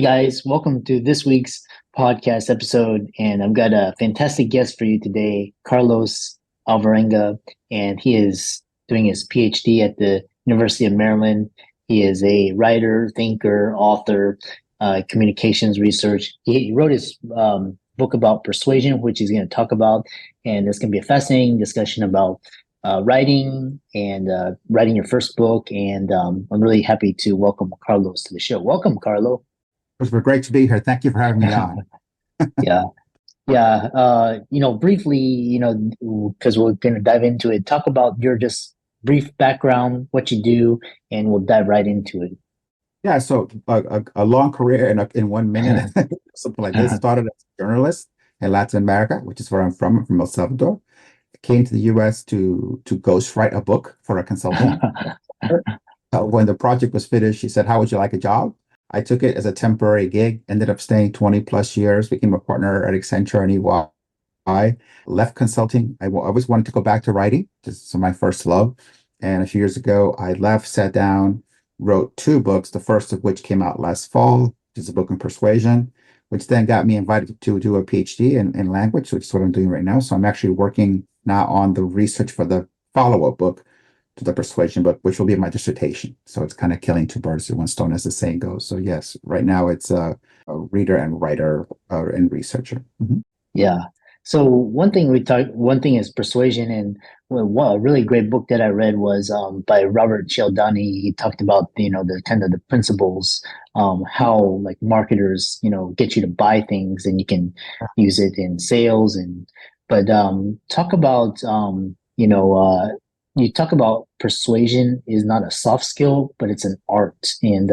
Hey guys, welcome to this week's podcast episode. And I've got a fantastic guest for you today, Carlos Alvarenga, and he is doing his PhD at the University of Maryland. He is a writer, thinker, author, communications research. He wrote his book about persuasion, which he's going to talk about. And it's going to be a fascinating discussion about writing and writing your first book. And I'm really happy to welcome Carlos to the show. Welcome, Carlo. We're great to be here. Thank you for having me on. Yeah. Yeah. Briefly, because we're going to dive into it, talk about your just brief background, what you do, and we'll dive right into it. Yeah, so a long career in 1 minute, something like this. Started as a journalist in Latin America, which is where I'm from. I'm from El Salvador. Came to the US to ghostwrite a book for a consultant. When the project was finished, she said, "How would you like a job?" I took it as a temporary gig, ended up staying 20 plus years, became a partner at Accenture and EY, left consulting. I always wanted to go back to writing. This is my first love. And a few years ago, I left, sat down, wrote 2 books, the first of which came out last fall, which is a book on persuasion, which then got me invited to do a PhD in language, which is what I'm doing right now. So I'm actually working now on the research for the follow-up book to the persuasion book, which will be my dissertation. So it's kind of killing 2 birds with 1 stone, as the saying goes. So yes, right now it's a reader and writer and researcher. Mm-hmm. Yeah. So one thing is persuasion, and a really great book that I read was by Robert Cialdini. He talked about the kind of the principles, how like marketers get you to buy things, and you can use it in sales but talk about you talk about persuasion is not a soft skill, but it's an art. And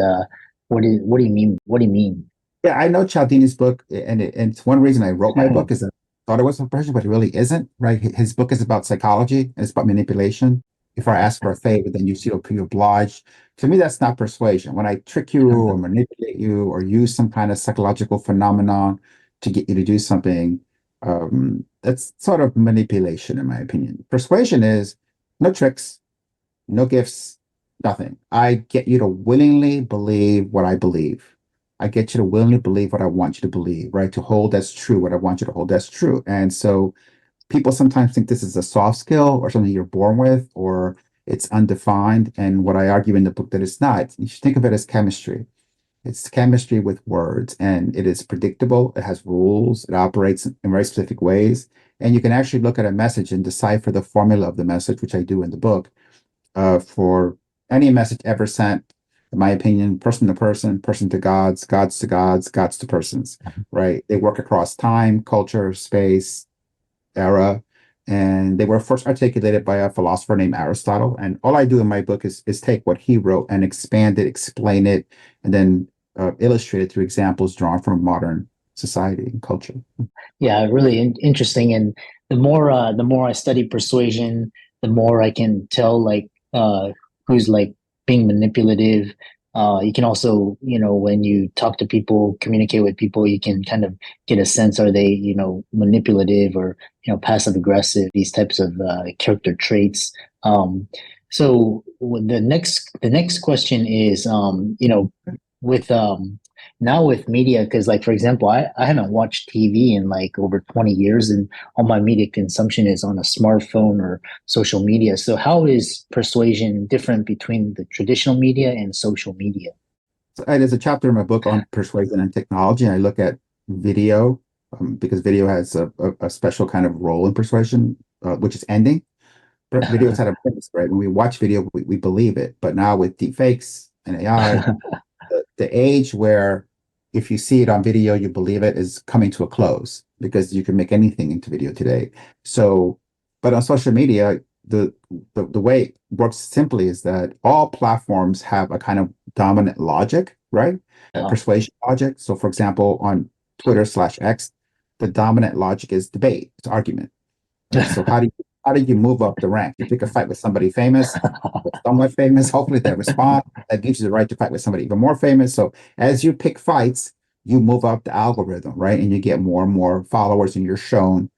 what do you mean? What do you mean? Yeah, I know Cialdini's book, and it's one reason I wrote my book is that I thought it was persuasion, but it really isn't, right? His book is about psychology, and it's about manipulation. If I ask for a favor, then you're obliged. To me, that's not persuasion. When I trick you or manipulate you or use some kind of psychological phenomenon to get you to do something, that's sort of manipulation, in my opinion. Persuasion is no tricks, no gifts, nothing. I get you to willingly believe what I believe. I get you to willingly believe what I want you to believe, right? To hold as true what I want you to hold as true. And so people sometimes think this is a soft skill or something you're born with, or it's undefined. And what I argue in the book that it's not. You should think of it as chemistry. It's chemistry with words, and it is predictable. It has rules. It operates in very specific ways. And you can actually look at a message and decipher the formula of the message, which I do in the book, for any message ever sent, in my opinion, person to person, person to gods, gods to gods, gods to persons, right? They work across time, culture, space, era, and they were first articulated by a philosopher named Aristotle. And all I do in my book is take what he wrote and expand it, explain it, and then illustrate it through examples drawn from modern society and culture. Yeah, really interesting. And the more I study persuasion, the more I can tell who's like being manipulative. You can also, when you talk to people, communicate with people, you can kind of get a sense, are they, manipulative or, passive aggressive, these types of character traits. So the next question is, with now with media, because like for example, I haven't watched TV in like over 20 years, and all my media consumption is on a smartphone or social media. So how is persuasion different between the traditional media and social media? So there's a chapter in my book on persuasion and technology, and I look at video because video has a special kind of role in persuasion, which is ending. Videos had a purpose, right? When we watch video, we believe it. But now with deepfakes and AI, the age where if you see it on video, you believe it is coming to a close because you can make anything into video today. So, but on social media, the way it works simply is that all platforms have a kind of dominant logic, right? Persuasion logic. So for example, on Twitter/X, the dominant logic is debate, it's argument. Right? So how do you move up the rank? You pick a fight with somebody famous, somewhat famous, hopefully they respond. That gives you the right to fight with somebody even more famous. So as you pick fights, you move up the algorithm, right? And you get more and more followers and you're shown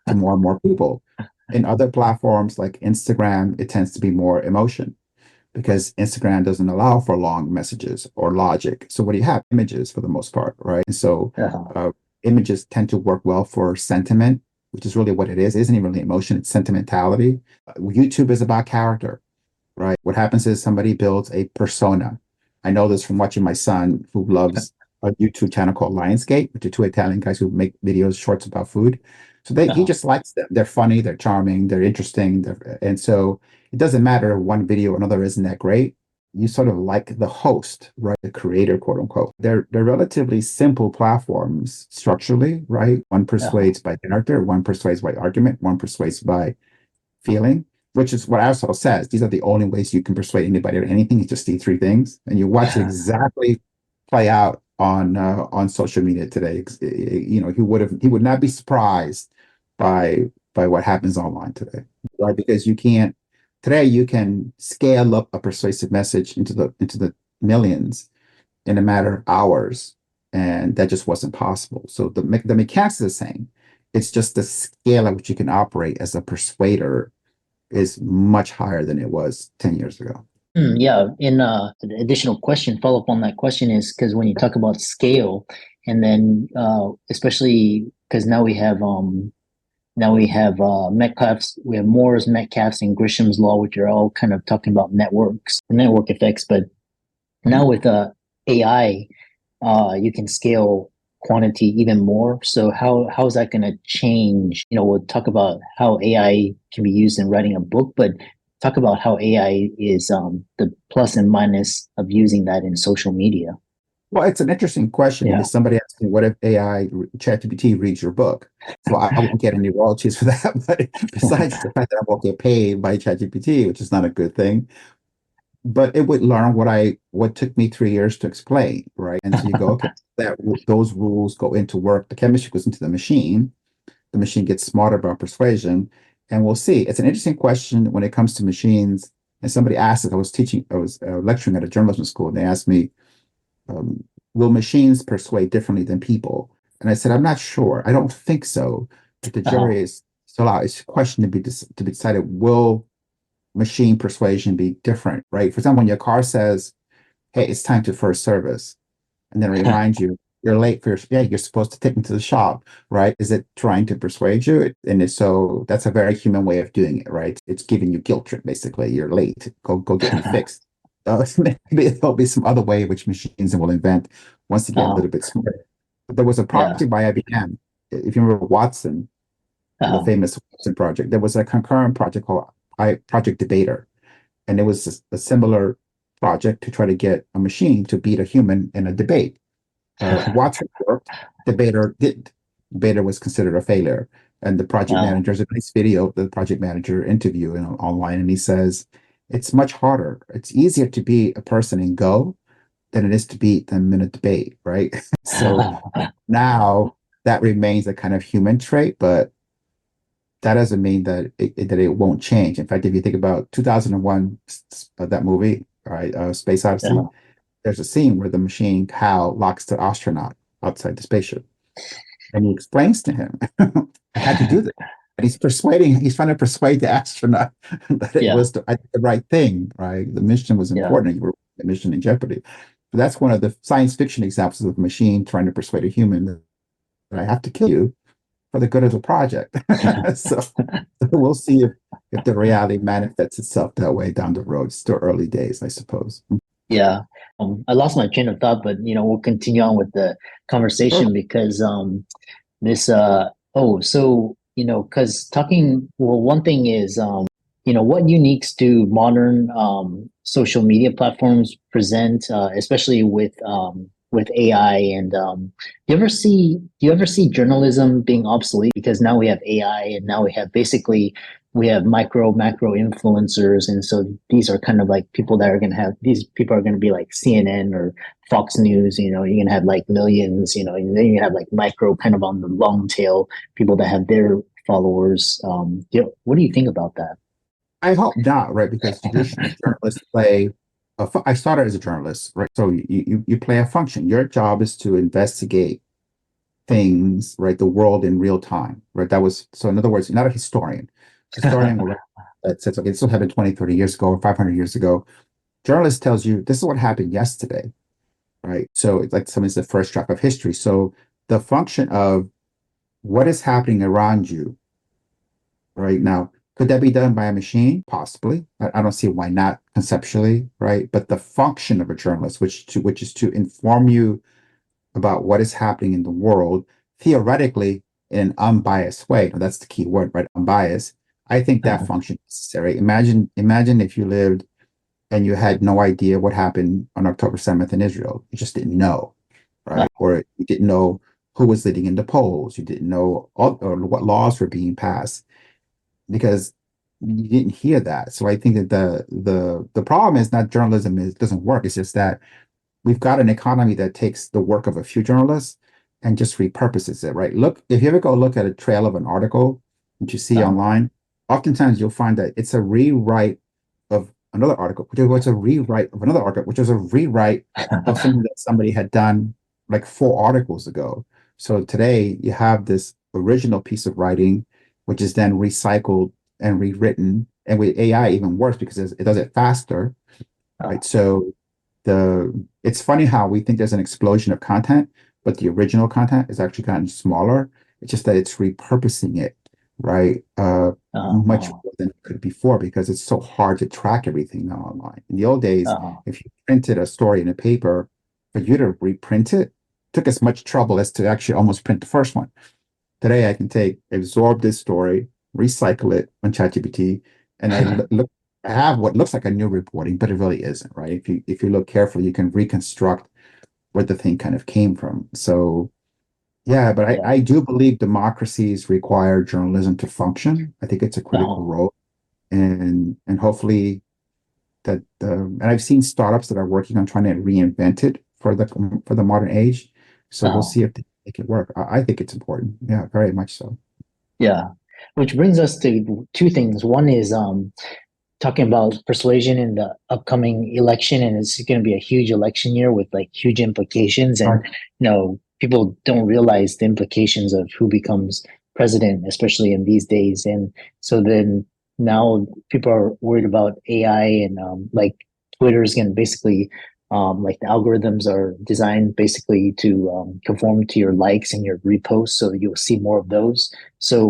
to more and more people. In other platforms like Instagram, it tends to be more emotion, because Instagram doesn't allow for long messages or logic. So what do you have? Images for the most part, right? And so images tend to work well for sentiment, which is really what it is. It isn't even really emotion, it's sentimentality. YouTube is about character, right? What happens is somebody builds a persona. I know this from watching my son, who loves a YouTube channel called Lionsgate, which are two Italian guys who make videos, shorts about food. So he just likes them. They're funny, they're charming, they're interesting. And so it doesn't matter if one video or another isn't that great. You sort of like the host, right? The creator, quote unquote. They're relatively simple platforms structurally, right? One persuades by character, one persuades by argument, one persuades by feeling, which is what Aristotle says. These are the only ways you can persuade anybody or anything. It's just these three things. And you watch it exactly play out on social media today. You know, he would not be surprised by what happens online today, right? Because you can scale up a persuasive message into the millions in a matter of hours, and that just wasn't possible. So the mechanics are the same. It's just the scale at which you can operate as a persuader is much higher than it was 10 years ago. Yeah, and an additional question, follow up on that question is because when you talk about scale, and then especially because now we have Metcalfe's, we have Moore's, Metcalfe's, and Grisham's law, which are all kind of talking about network effects. But now with AI, you can scale quantity even more. So how is that going to change? You know, we'll talk about how AI can be used in writing a book, but talk about how AI is the plus and minus of using that in social media. Well, it's an interesting question because somebody asked me, what if AI, ChatGPT reads your book? So I won't get any royalties for that. But besides the fact that I won't get paid by ChatGPT, which is not a good thing, but it would learn what took me 3 years to explain, right? And so you go, okay, those rules go into work. The chemistry goes into the machine. The machine gets smarter about persuasion. And we'll see. It's an interesting question when it comes to machines. And somebody asked it, I was lecturing at a journalism school, and they asked me, will machines persuade differently than people? And I said, I'm not sure. I don't think so. But the jury is still out. It's a question to be decided. Will machine persuasion be different, right? For example, when your car says, hey, it's time to first service, and then reminds you, you're late for you're supposed to take me to the shop, right? Is it trying to persuade you? And so that's a very human way of doing it, right? It's giving you guilt trip, basically. You're late. Go get me fixed. Maybe there'll be some other way which machines will invent once they get a little bit smarter. But there was a project by IBM. If you remember Watson, the famous Watson project, there was a concurrent project called Project Debater. And it was a similar project to try to get a machine to beat a human in a debate. Watson worked, Debater didn't. Debater was considered a failure. And the project manager, there's a nice video, the project manager interview online, and he says, it's much harder. It's easier to be a person in Go than it is to beat them in a debate, right? So now that remains a kind of human trait, but that doesn't mean that it won't change. In fact, if you think about 2001, that movie, right, Space Odyssey, there's a scene where the machine Hal locks the astronaut outside the spaceship, and he explains to him, "I had to do this." And he's trying to persuade the astronaut that it was the right thing, right? The mission was important. You were the mission in jeopardy. But that's one of the science fiction examples of a machine trying to persuade a human that I have to kill you for the good of the project. So we'll see if the reality manifests itself that way down the road. It's still early days, I suppose. Yeah. I lost my train of thought, but we'll continue on with the conversation because because one thing is what uniques do modern social media platforms present, especially with AI, and do you ever see journalism being obsolete because now we have AI, and now we have micro macro influencers, and so these are kind of like these people are going to be like CNN or Fox News. You're going to have like millions, and then you have like micro kind of on the long tail people that have their followers. What do you think about that? I hope not, right? Because traditionally journalists I started as a journalist, right? So you play a function. Your job is to investigate things, right? The world in real time, right? So in other words, you're not a historian. Historian will that says, okay, this will happen 20, 30 years ago or 500 years ago. Journalist tells you this is what happened yesterday, right? So it's like something's the first draft of history. So the function of what is happening around you right now, could that be done by a machine? Possibly. I don't see why not conceptually, right? But the function of a journalist, which is to inform you about what is happening in the world, theoretically in an unbiased way. Now, that's the key word, right? Unbiased. I think that Uh-huh. function is necessary. Imagine if you lived and you had no idea what happened on October 7th in Israel. You just didn't know, right? Or you didn't know who was leading in the polls. You didn't know or what laws were being passed because you didn't hear that. So I think that the problem is not journalism doesn't work. It's just that we've got an economy that takes the work of a few journalists and just repurposes it, right? Look, if you ever go look at a trail of an article that you see Uh-huh. online, oftentimes you'll find that it's a rewrite of another article, which was a rewrite of another article, which was a rewrite of something that somebody had done like 4 articles ago. So today you have this original piece of writing, which is then recycled and rewritten. And with AI, even worse because it does it faster, Uh, right? So it's funny how we think there's an explosion of content, but the original content has actually gotten smaller. It's just that it's repurposing it, right? Much uh, more than it could before because it's so hard to track everything now online. In the old days, uh, if you printed a story in a paper, for you to reprint it took as much trouble as to actually almost print the first one. Today, I can absorb this story, recycle it on ChatGPT, and I have what looks like a new reporting, but it really isn't, right? If you look carefully, you can reconstruct where the thing kind of came from. So yeah, but I, yeah. I do believe democracies require journalism to function. I think it's a critical Uh, role, and hopefully and I've seen startups that are working on trying to reinvent it for the modern age. So we'll uh, see if they make it work. I think it's important. Yeah, very much so. yeah. Which brings us to two things. One is talking about persuasion in the upcoming election, and it's going to be a huge election year with like huge implications. And Right. people don't realize the implications of who becomes president, especially in these days. And so then now people are worried about AI and like Twitter is going to basically like the algorithms are designed basically to conform to your likes and your reposts, so you'll see more of those. So,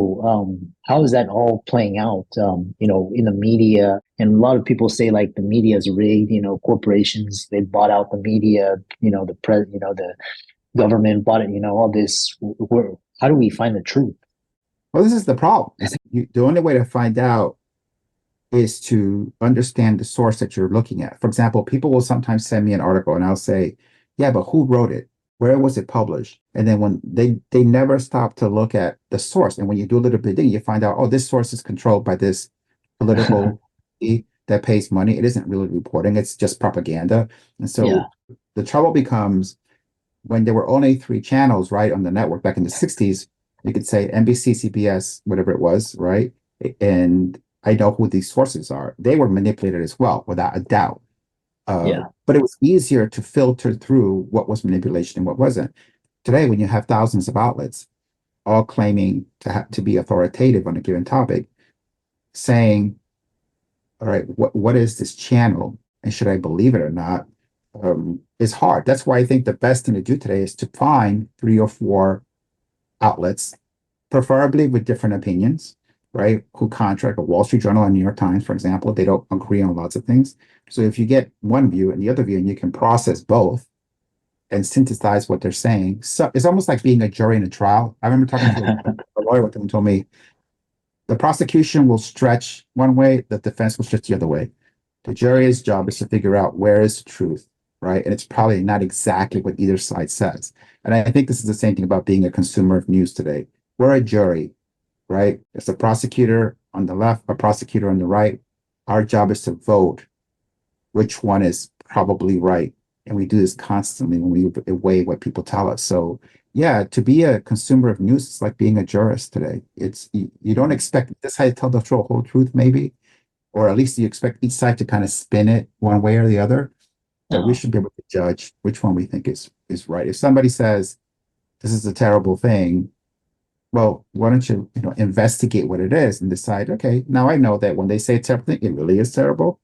how is that all playing out, in the media? And a lot of people say like the media is rigged, corporations, they bought out the media, the government bought it, all this. How do we find the truth? Well, this is the problem. The only way to find out is to understand the source that you're looking at. For example, people will sometimes send me an article and I'll say, yeah, but who wrote it? Where was it published? And then when they never stop to look at the source. And when you do a little bit digging, you find out, oh, this source is controlled by this political that pays money. It isn't really reporting, it's just propaganda. And Yeah, so the trouble becomes when there were only 3 channels, right, on the network back in the 60s, you could say NBC, CBS, whatever it was, right? And I know who these sources are. They were manipulated as well, without a doubt. yeah, But it was easier to filter through what was manipulation and what wasn't. Today, when you have thousands of outlets all claiming to be authoritative on a given topic, saying, all right, what is this channel? And should I believe it or not? Is hard. That's why I think the best thing to do today is to find 3 or 4 outlets, preferably with different opinions, right? Who contract a Wall Street Journal and New York Times, for example, they don't agree on lots of things. So if you get one view and the other view, and you can process both and synthesize what they're saying, so it's almost like being a jury in a trial. I remember talking to a lawyer with him and told me the prosecution will stretch one way, the defense will stretch the other way. The jury's job is to figure out where is the truth, right? And it's probably not exactly what either side says. And I think this is the same thing about being a consumer of news today. We're a jury, right? It's a prosecutor on the left, a prosecutor on the right. Our job is to vote which one is probably right. And we do this constantly when we weigh what people tell us. So yeah, to be a consumer of news is like being a jurist today. You don't expect this side to tell the whole truth, maybe, or at least you expect each side to kind of spin it one way or the other. But we uh, should be able to judge which one we think is right. If somebody says this is a terrible thing, well, why don't you investigate what it is and decide, okay, now I know that when they say it's terrible thing, it really is terrible.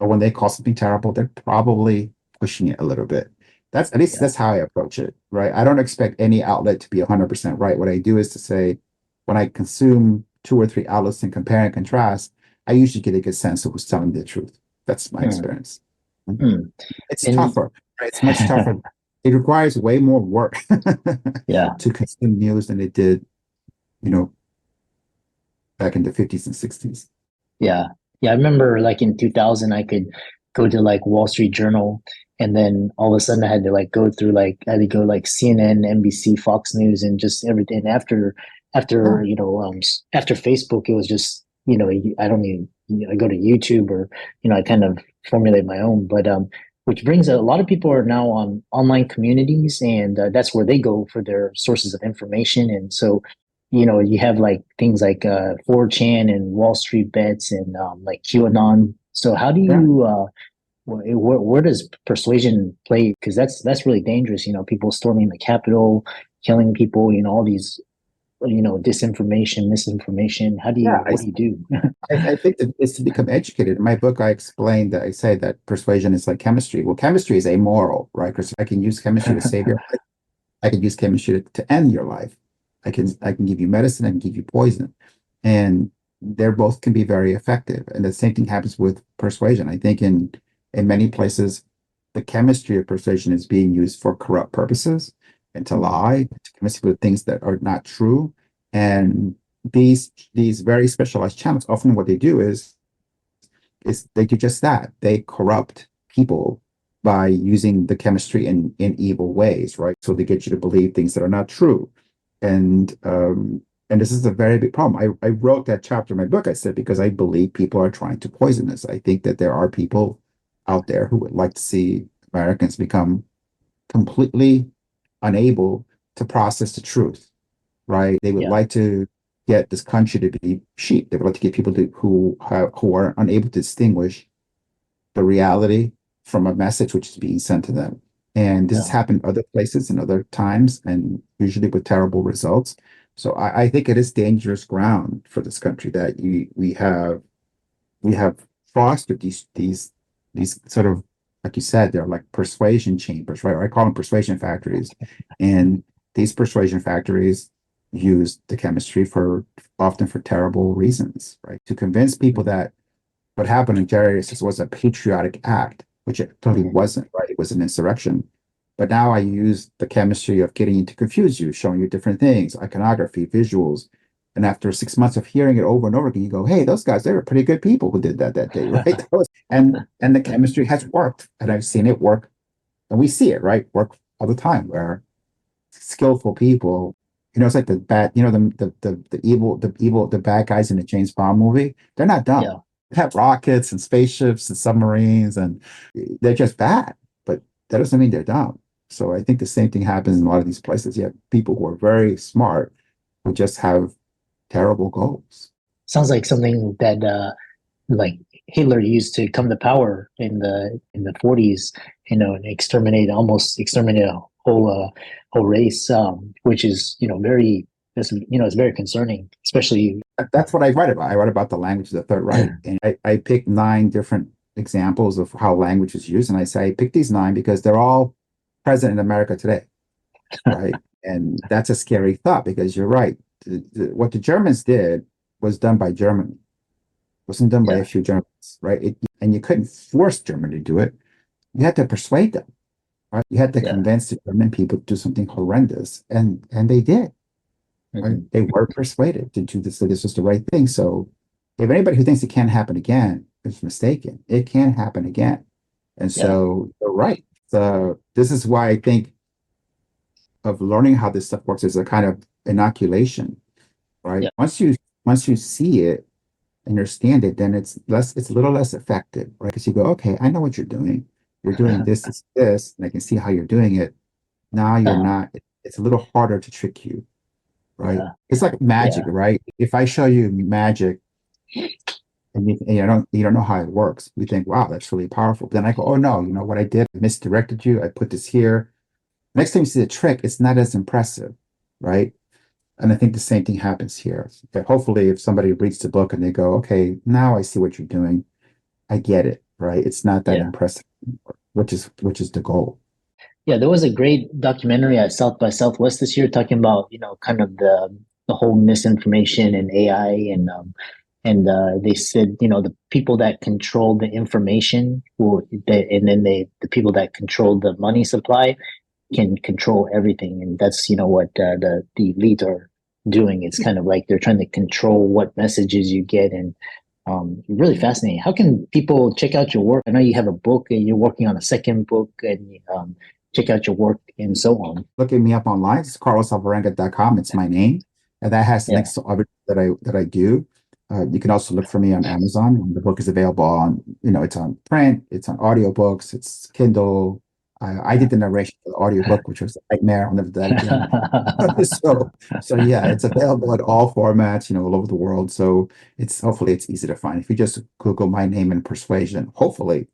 or when they call something terrible, they're probably pushing it a little bit. That's at least Yeah. that's how I approach it, right? I don't expect any outlet to be 100% right. What I do is to say, when I consume two or three outlets and compare and contrast, I usually get a good sense of who's telling the truth. That's my Hmm. experience. Hmm. It's And tougher. Right? It's much tougher. It requires way more work yeah. to consume news than it did, you know, back in the 50s and 60s. Yeah. Yeah. I remember like in 2000, I could go to like Wall Street Journal, and then all of a sudden I had to like go through like, I had to go like CNN, NBC, Fox News, and just everything. Yeah. After Facebook, it was just, I don't even, I go to YouTube, or, I kind of formulate my own. But, which brings a lot of people are now on online communities, and that's where they go for their sources of information. And so, you have like things like 4chan and Wall Street Bets and like QAnon. So how do Yeah. you where does persuasion play? Because that's really dangerous. People storming the Capitol, killing people. All these disinformation, misinformation. Yeah. What do you do? I think that it's to become educated. In my book, I explained that I say that persuasion is like chemistry. Well, chemistry is amoral, right? Because I can use chemistry to save your life. I can use chemistry to end your life. I can give you medicine, I can give you poison. And they're both can be very effective. And the same thing happens with persuasion. I think in many places, the chemistry of persuasion is being used for corrupt purposes and to lie, to convince people of things that are not true. And these very specialized channels, often what they do is they do just that. They corrupt people by using the chemistry in evil ways, right? So they get you to believe things that are not true. And this is a very big problem. I wrote that chapter in my book. I said, because I believe people are trying to poison us. I think that there are people out there who would like to see Americans become completely unable to process the truth, right? They would Yeah, like to get this country to be sheep. They would like to get people who are unable to distinguish the reality from a message which is being sent to them. And this has yeah, happened other places and other times, and usually with terrible results. So I think it is dangerous ground for this country that we have fostered these sort of, like you said, they're like persuasion chambers, right? Or I call them persuasion factories. And these persuasion factories use the chemistry for often for terrible reasons, right? To convince people that what happened in January 6th was a patriotic act, which it totally wasn't, right? It was an insurrection. But now I use the chemistry of getting you to confuse you, showing you different things, iconography, visuals. And after 6 months of hearing it over and over again, you go, hey, those guys, they were pretty good people who did that day, right? And the chemistry has worked. And I've seen it work. And we see it, right? Work all the time where skillful people, it's like the bad, the bad guys in the James Bond movie. They're not dumb. yeah, They have rockets and spaceships and submarines, and they're just bad. But that doesn't mean they're dumb. So I think the same thing happens in a lot of these places. You have people who are very smart who just have terrible goals. sounds like something that like Hitler used to come to power in the 40s, and almost exterminate a whole race, which is it's very concerning, especially. That's what I write about. I write about the language of the Third Reich, and I pick 9 different examples of how language is used, and I say I pick these 9 because they're all present in America today, right? And that's a scary thought because you're right. What the Germans did was done by Germany. It wasn't done by a Yeah, few Germans, right? And you couldn't force Germany to do it. You had to persuade them, right? You had to yeah, convince the German people to do something horrendous, and they did. Right? hmm, They were persuaded to do this. That this was the right thing. So, if anybody who thinks it can't happen again is mistaken. It can happen again. And yeah, so, you're right. So, this is why I think of learning how this stuff works as a kind of inoculation, right? yeah, Once you see it, understand it, then it's a little less effective, right? Because you go, okay, I know what you're doing. You're doing this, and I can see how you're doing it. Now you're uh, not. It's a little harder to trick you, right? yeah, It's like magic, yeah, right? If I show you magic and you don't know how it works, we think, wow, that's really powerful. Then I go, oh no, you know what I did? I misdirected you. I put this here. Next time you see the trick, it's not as impressive, right? And I think the same thing happens here. But hopefully, if somebody reads the book and they go, okay, now I see what you're doing, I get it. right? It's not that Yeah. impressive, which is the goal. Yeah, there was a great documentary at South by Southwest this year talking about, kind of the whole misinformation and AI and they said, the people that control the information and then the people that control the money supply can control everything. And that's, what the elite are doing. It's kind of like they're trying to control what messages you get and really fascinating. How can people check out your work? I know you have a book and you're working on a second book and check out your work and so on. Looking me up online, it's carlosalvarenga.com. It's my name. And that has Yeah. links to everything that I do. You can also look for me on Amazon. The book is available on, it's on print, it's on audiobooks, it's Kindle. I did the narration for the audiobook, which was a nightmare. I'll never do that again. So yeah, it's available in all formats, all over the world. So hopefully it's easy to find. If you just Google my name and persuasion, hopefully,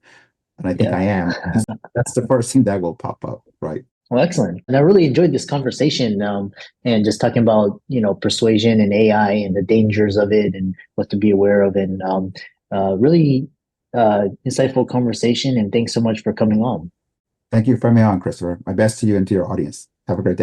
and I think Yeah. I am, that's the first thing that will pop up, right? Well, excellent. And I really enjoyed this conversation and just talking about, persuasion and AI and the dangers of it and what to be aware of. And really insightful conversation. And thanks so much for coming on. Thank you for having me on, Christopher. My best to you and to your audience. Have a great day.